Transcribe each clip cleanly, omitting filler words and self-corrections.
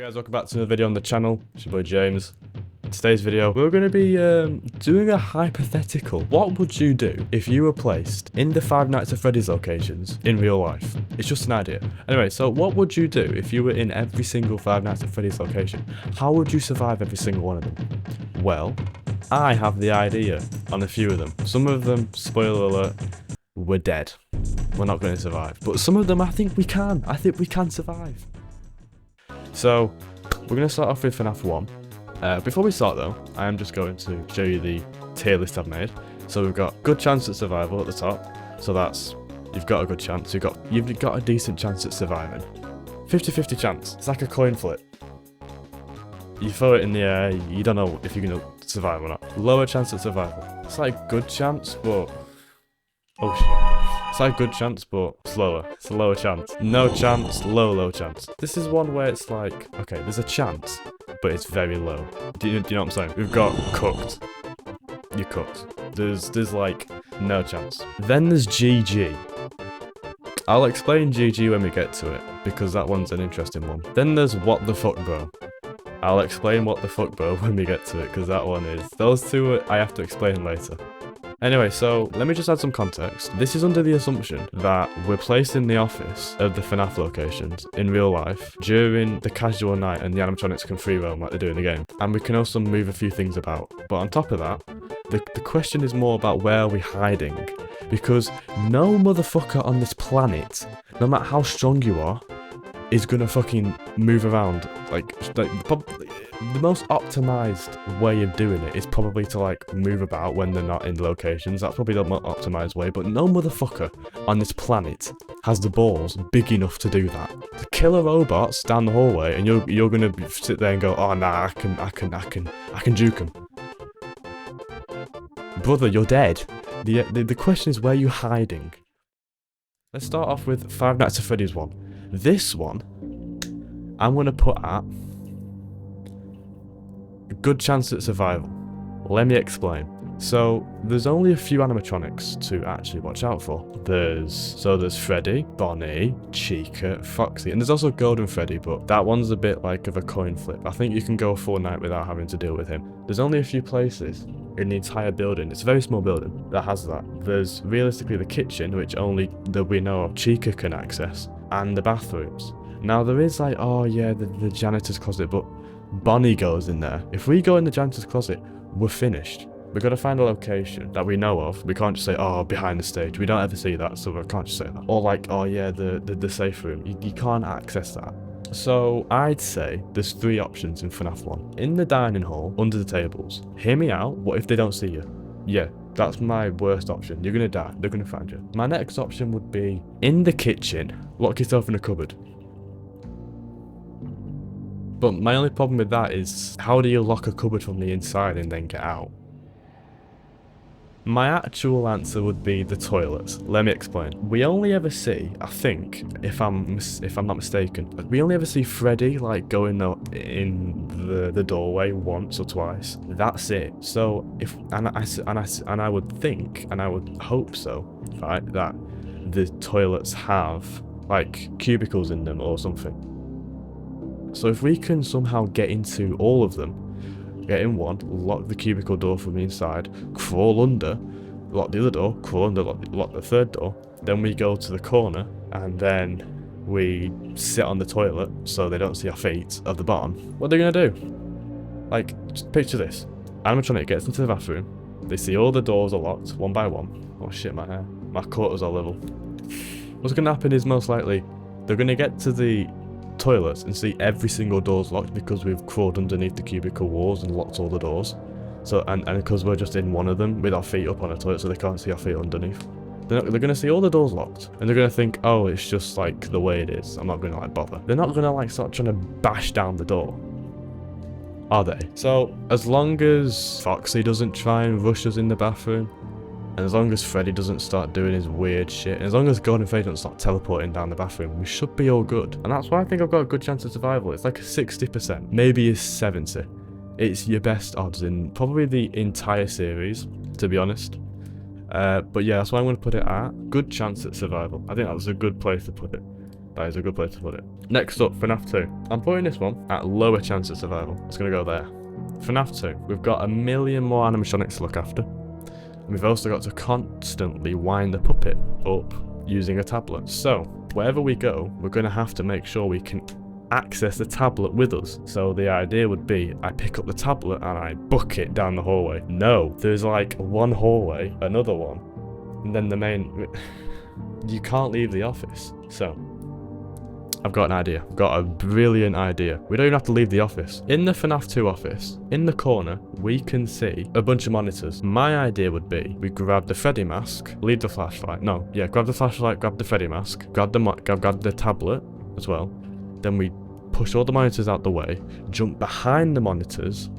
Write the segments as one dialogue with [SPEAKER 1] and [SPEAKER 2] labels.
[SPEAKER 1] Hey guys, welcome back to another video on the channel. It's your boy James. In today's video, we're going to be doing a hypothetical. What would you do if you were placed in the Five Nights at Freddy's locations in real life? It's just an idea. Anyway, so what would you do if you were in every single Five Nights at Freddy's location? How would you survive every single one of them? Well, I have the idea on a few of them. Some of them, spoiler alert, we're dead. We're not going to survive. But some of them, I think we can. I think we can survive. So, we're going to start off with Fnaf 1. Before we start though, I am just going to show you the tier list I've made. So we've got good chance at survival at the top. So that's, you've got a good chance. You've got a decent chance at surviving. 50-50 chance. It's like a coin flip. You throw it in the air, you don't know if you're going to survive or not. Lower chance at survival. It's like good chance, but... oh shit. It's like good chance, but slower. It's a lower chance. No chance, low chance. This is one where it's like, okay, there's a chance, but it's very low. Do you know what I'm saying? We've got cooked. You're cooked. There's like no chance. Then there's GG. I'll explain GG when we get to it, because that one's an interesting one. Then there's what the fuck bro. I'll explain what the fuck bro when we get to it, because that one is... those two I have to explain later. Anyway, so let me just add some context. This is under the assumption that we're placed in the office of the Fnaf locations in real life during the casual night and the animatronics can free roam like they do in the game. And we can also move a few things about. But on top of that, the question is more about where are we hiding? Because no motherfucker on this planet, no matter how strong you are, is gonna fucking move around. The most optimized way of doing it is probably to like move about when they're not in locations. That's probably the most optimized way, but no motherfucker on this planet has the balls big enough to do that. To kill a robot down the hallway and you're gonna sit there and go, oh nah, I can juke him. Brother, you're dead. The question is, where are you hiding? Let's start off with Five Nights at Freddy's one. This one, I'm gonna put at a good chance at survival. Let me explain. So, there's only a few animatronics to actually watch out for. There's Freddy, Bonnie, Chica, Foxy, and there's also Golden Freddy, but that one's a bit like of a coin flip. I think you can go a full night without having to deal with him. There's only a few places in the entire building, it's a very small building, that has that. There's realistically the kitchen, which only that we know of Chica can access, and the bathrooms. Now there is like, oh yeah, the janitor's closet, but Bonnie goes in there. If we go in the janitor's closet, we're finished. We've got to find a location that we know of. We can't just say, oh, behind the stage. We don't ever see that, so we can't just say that. Or like, oh yeah, the safe room. You can't access that. So I'd say there's three options in Fnaf 1. In the dining hall, under the tables. Hear me out, what if they don't see you? Yeah, that's my worst option. You're gonna die, they're gonna find you. My next option would be in the kitchen, lock yourself in a cupboard. But my only problem with that is, how do you lock a cupboard from the inside and then get out? My actual answer would be the toilets. Let me explain. We only ever see, I think, if I'm not mistaken, we only ever see Freddy like going in the doorway once or twice. That's it. So I would think, and I would hope so, right, that the toilets have like cubicles in them or something. So if we can somehow get into all of them, get in one, lock the cubicle door from the inside, crawl under, lock the other door, crawl under, lock the third door, then we go to the corner, and then we sit on the toilet so they don't see our feet at the bottom. What are they going to do? Like, just picture this. Animatronic gets into the bathroom, they see all the doors are locked, one by one. Oh shit, my hair. My quarters are level. What's going to happen is most likely, they're going to get to the toilets and see every single door's locked because we've crawled underneath the cubicle walls and locked all the doors. So and because we're just in one of them with our feet up on a toilet, so they can't see our feet underneath. They're going to see all the doors locked and they're going to think, oh, it's just like the way it is, I'm not going to like bother. They're not going to like start trying to bash down the door, are they? So as long as Foxy doesn't try and rush us in the bathroom, and as long as Freddy doesn't start doing his weird shit, and as long as Golden Freddy doesn't start teleporting down the bathroom, we should be all good. And that's why I think I've got a good chance of survival. It's like a 60%, maybe a 70. It's your best odds in probably the entire series, to be honest. But yeah, that's why I'm going to put it at good chance at survival. I think that was a good place to put it. That is a good place to put it. Next up, Fnaf 2. I'm putting this one at lower chance of survival. It's going to go there. Fnaf 2. We've got a million more animatronics to look after. And we've also got to constantly wind the puppet up using a tablet. So, wherever we go, we're going to have to make sure we can access the tablet with us. So the idea would be I pick up the tablet and I book it down the hallway. No, there's like one hallway, another one, and then the main... You can't leave the office. So I've got an idea. I've got a brilliant idea. We don't even have to leave the office. In the FNAF 2 office, in the corner, we can see a bunch of monitors. My idea would be we grab the Freddy mask, leave the flashlight. No, yeah, grab the flashlight, grab the Freddy mask, grab the tablet as well. Then we push all the monitors out the way, jump behind the monitors,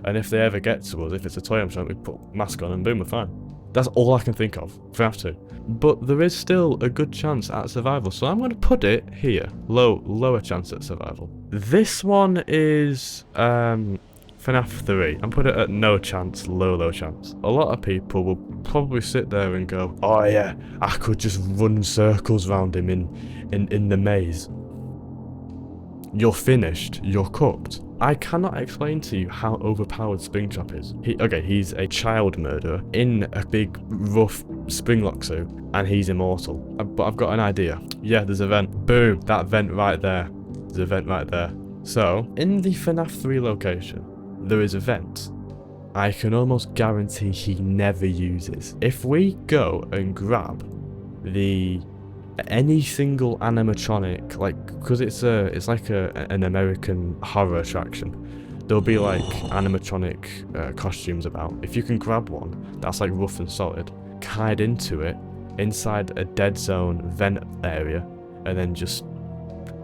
[SPEAKER 1] and if they ever get to us, if it's a toy I'm we put mask on and boom, we're fine. That's all I can think of. FNAF 2. But there is still a good chance at survival, so I'm going to put it here. Lower chance at survival. This one is FNAF 3. I'm putting it at no chance, low chance. A lot of people will probably sit there and go, oh yeah, I could just run circles around him in the maze. You're finished. You're cooked. I cannot explain to you how overpowered Springtrap is. He's a child murderer in a big, rough Springlock suit, and he's immortal. But I've got an idea. Yeah, there's a vent. Boom, that vent right there. There's a vent right there. So, in the FNAF 3 location, there is a vent. I can almost guarantee he never uses. If we go and grab any single animatronic, like, because it's like an American horror attraction, there'll be like animatronic costumes about. If you can grab one that's like rough and solid, hide into it inside a dead zone vent area, and then just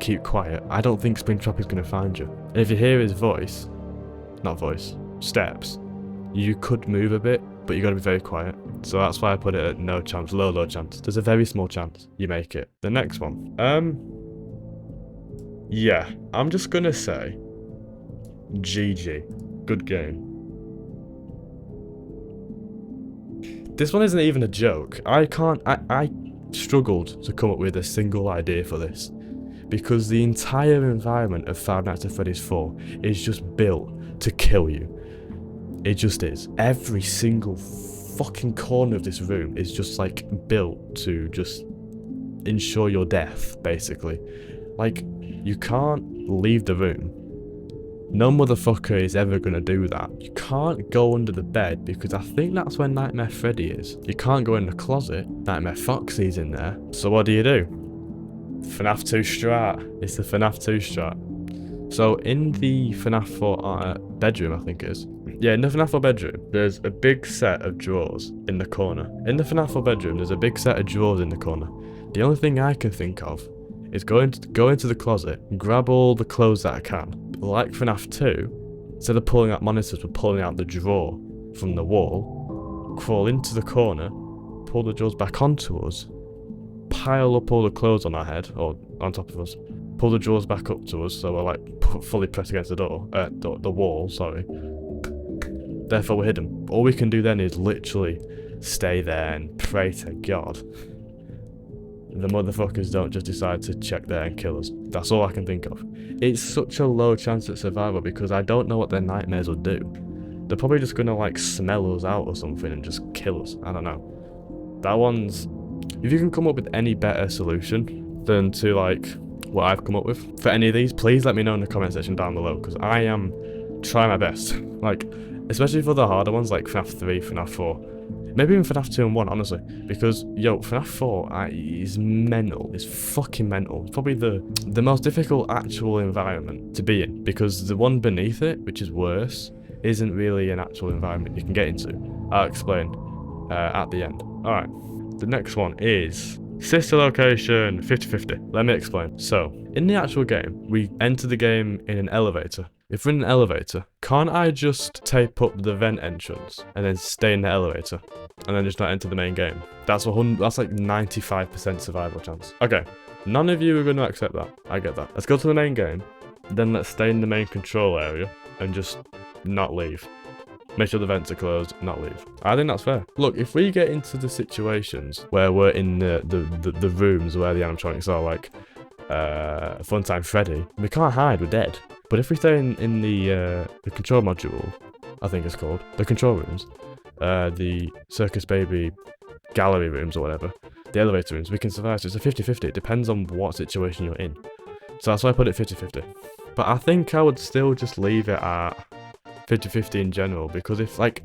[SPEAKER 1] keep quiet, I don't think Springtrap is going to find you. And if you hear his steps, you could move a bit, but you got to be very quiet. So that's why I put it at no chance, low chance. There's a very small chance you make it. The next one. Yeah, I'm just gonna say GG. Good game. This one isn't even a joke. I struggled to come up with a single idea for this, because the entire environment of Five Nights at Freddy's 4 is just built to kill you. It just is. Every single fucking corner of this room is just like built to just ensure your death, basically. Like, you can't leave the room. No motherfucker is ever gonna do that. You can't go under the bed, because I think that's where Nightmare Freddy is. You can't go in the closet. Nightmare Foxy's in there. So what do? FNAF 2 strat. It's the FNAF 2 strat. So in the FNAF 4 bedroom, I think it is. Yeah, in the FNAF 4 bedroom, there's a big set of drawers in the corner. In the FNAF 4 bedroom, there's a big set of drawers in the corner. The only thing I can think of is go into the closet, grab all the clothes that I can. Like FNAF 2, instead of pulling out monitors, we're pulling out the drawer from the wall, crawl into the corner, pull the drawers back onto us, pile up all the clothes on our head, or on top of us, pull the drawers back up to us, so we're like fully pressed against the wall, sorry. Therefore we're hidden. All we can do then is literally stay there and pray to God the motherfuckers don't just decide to check there and kill us. That's all I can think of. It's such a low chance at survival, because I don't know what their nightmares will do. They're probably just gonna like smell us out or something and just kill us. I don't know. That one's... If you can come up with any better solution than to like what I've come up with for any of these, please let me know in the comment section down below, because I am trying my best. Like, especially for the harder ones like FNAF 3, FNAF 4. Maybe even FNAF 2 and 1, honestly. Because, FNAF 4 is mental. It's fucking mental. It's probably the most difficult actual environment to be in. Because the one beneath it, which is worse, isn't really an actual environment you can get into. I'll explain at the end. Alright. The next one is sister location 50-50. Let me explain. So, in the actual game, we enter the game in an elevator. If we're in an elevator, can't I just tape up the vent entrance and then stay in the elevator and then just not enter the main game? That's like 95% survival chance. Okay, none of you are going to accept that. I get that. Let's go to the main game, then let's stay in the main control area and just not leave. Make sure the vents are closed, not leave. I think that's fair. Look, if we get into the situations where we're in the rooms where the animatronics are, like Funtime Freddy, we can't hide, we're dead. But if we stay in the control module, I think it's called, the control rooms, the Circus Baby gallery rooms or whatever, the elevator rooms, we can survive. So it's a 50-50. It depends on what situation you're in. So that's why I put it 50-50. But I think I would still just leave it at 50-50 in general, because if, like,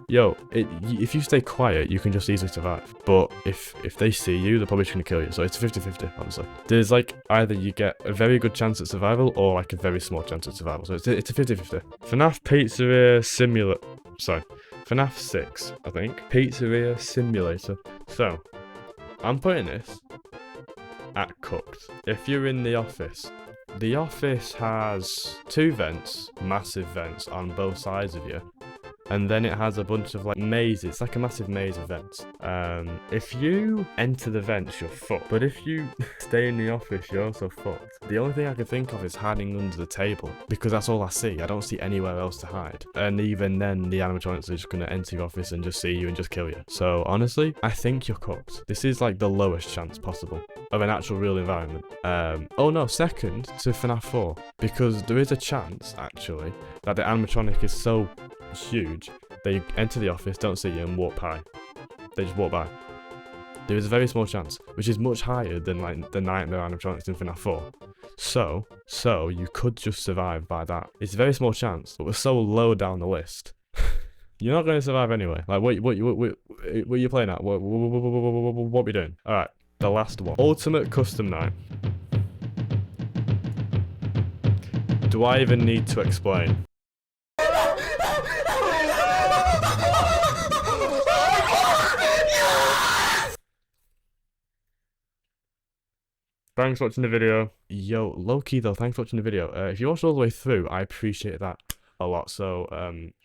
[SPEAKER 1] if you stay quiet, you can just easily survive. But if they see you, they're probably just going to kill you. So it's 50-50, honestly. There's, like, either you get a very good chance at survival or, like, a very small chance at survival. So it's a 50-50. FNAF Pizzeria Simulator. Sorry. FNAF 6, I think. Pizzeria Simulator. So, I'm putting this at cooked. If you're in the office has 2 vents, massive vents on both sides of you. And then it has a bunch of, like, mazes. It's like a massive maze of vents. If you enter the vents, you're fucked. But if you stay in the office, you're also fucked. The only thing I can think of is hiding under the table, because that's all I see. I don't see anywhere else to hide. And even then, the animatronics are just going to enter your office and just see you and just kill you. So, honestly, I think you're cooked. This is, like, the lowest chance possible of an actual real environment. Oh no, second to FNAF 4. Because there is a chance, actually, that the animatronic is so huge, they enter the office, don't see you, and walk by. They just walk by. There is a very small chance, which is much higher than, like, the nightmare animatronics in FNAF 4. So you could just survive by that. It's a very small chance, but we're so low down the list. You're not going to survive anyway. Like, what are you playing at? What are we doing? All right, the last one. Ultimate Custom Night. Do I even need to explain? Thanks for watching the video. Yo, low-key though, thanks for watching the video. If you watched all the way through, I appreciate that a lot. So,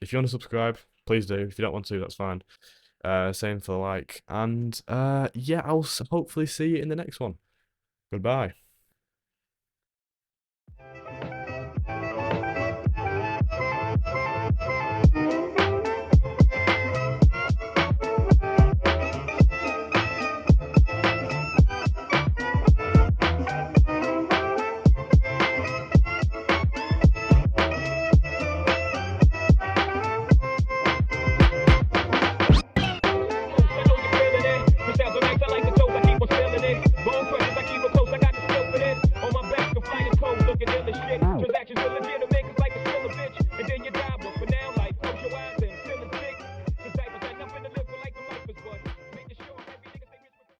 [SPEAKER 1] if you want to subscribe, please do. If you don't want to, that's fine. Same for like. And, yeah, I'll hopefully see you in the next one. Goodbye.